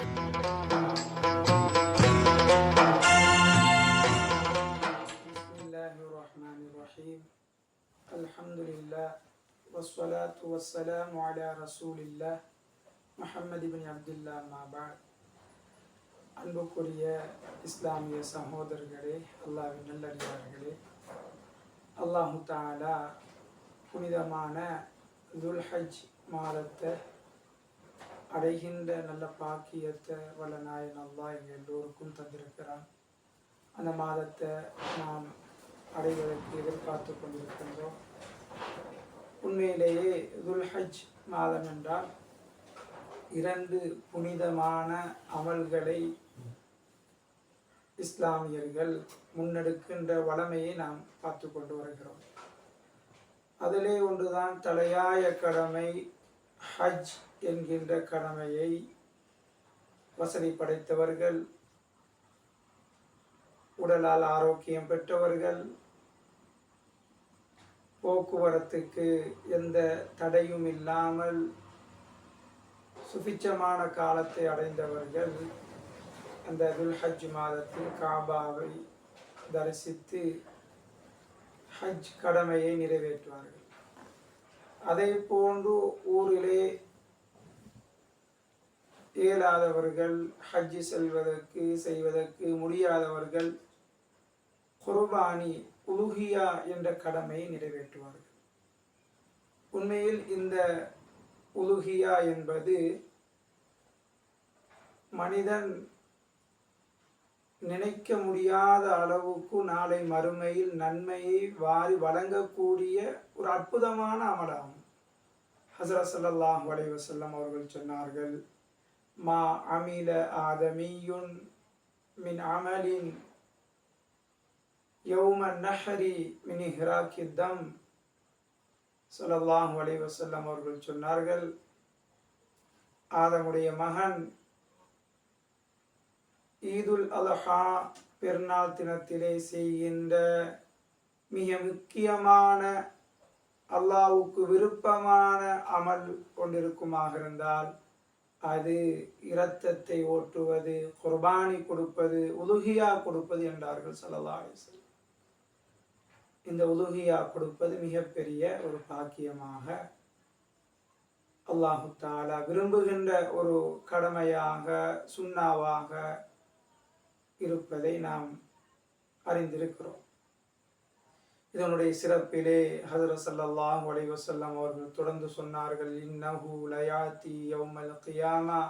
Bismillahirrahmanirrahim. Alhamdulillah. Wassalatu wassalamu ala rasulillah Muhammad ibn Abdullah ma'ba'd. அன்புக்குரிய இஸ்லாமிய சகோதரர்களே, அல்லாஹ்வின் நல்லடியார்களே, அல்லாஹு தஆலா புனிதமான துல்ஹஜ் மாதத்தை அடைகின்ற நல்ல பாக்கியத்தை வல்ல நாயன் அல்லாஹ் எங்கள் எல்லோருக்கும் தந்திருக்கிறான். அந்த மாதத்தை நாம் அடைவதற்கு எதிர்பார்த்து கொண்டிருக்கின்றோம். உண்மையிலேயே துல்ஹஜ் மாதம் என்றால் 2 புனிதமான அமல்களை இஸ்லாமியர்கள் முன்னெடுக்கின்ற வளமையை நாம் பார்த்து கொண்டு வருகிறோம். அதிலே ஒன்றுதான் தலையாய கடமை ஹஜ் என்கின்ற கடமையை வசதி படைத்தவர்கள், உடலால் ஆரோக்கியம் பெற்றவர்கள், போக்குவரத்துக்கு எந்த தடையும் இல்லாமல் சுபிச்சமான காலத்தை அடைந்தவர்கள் அந்த துல்ஹஜ் மாதத்தில் காபாவை தரிசித்து ஹஜ் கடமையை நிறைவேற்றுவார்கள். அதே போன்று ஊரிலே இயலாதவர்கள், ஹஜ் செய்வதற்கு முடியாதவர்கள் குர்பானி உலுஹியா என்ற கடமையை நிறைவேற்றுவார்கள். உண்மையில் இந்த உலுஹியா என்பது மனிதன் நினைக்க முடியாத அளவுக்கு நாளை மறுமையில் நன்மையை வாரி வழங்கக்கூடிய ஒரு அற்புதமான அமலாகும். ஹஸரத் ஸல்லல்லாஹு அலைஹி வஸல்லம் அவர்கள் சொன்னார்கள், மா அமில ஆதமியுன் மின் அமலின் யௌமன் நஹரி மின் இஹ்ராக்கி தம். ஸல்லல்லாஹு அலைஹி வஸல்லம் அவர்கள் சொன்னார்கள், ஆதமுடைய மகன் ஈதுல் அல்ஹா பெருநாள் தினத்திலே செய்கின்ற மிக முக்கியமான அல்லாஹ்வுக்கு விருப்பமான அமல் கொண்டிருக்குமாக இருந்தால் அது இரத்தத்தை ஓட்டுவது, குர்பானி கொடுப்பது, உலுஹியா கொடுப்பது என்றார்கள் ஸல்லல்லாஹு அலைஹி வஸல்லம். இந்த உலுஹியா கொடுப்பது மிகப்பெரிய ஒரு பாக்கியமாக அல்லாஹு தஆலா விரும்புகின்ற ஒரு கடமையாக, சுன்னாவாக இருப்பதை நாம் அறிந்திருக்கிறோம். இதனுடைய சிறப்பிலே ஹஸரத் ஸல்லல்லாஹு அலைஹி வஸல்லம் அவர்கள் தொடர்ந்து சொன்னார்கள், இன்னஹு லயாதி யௌமல் கியாமா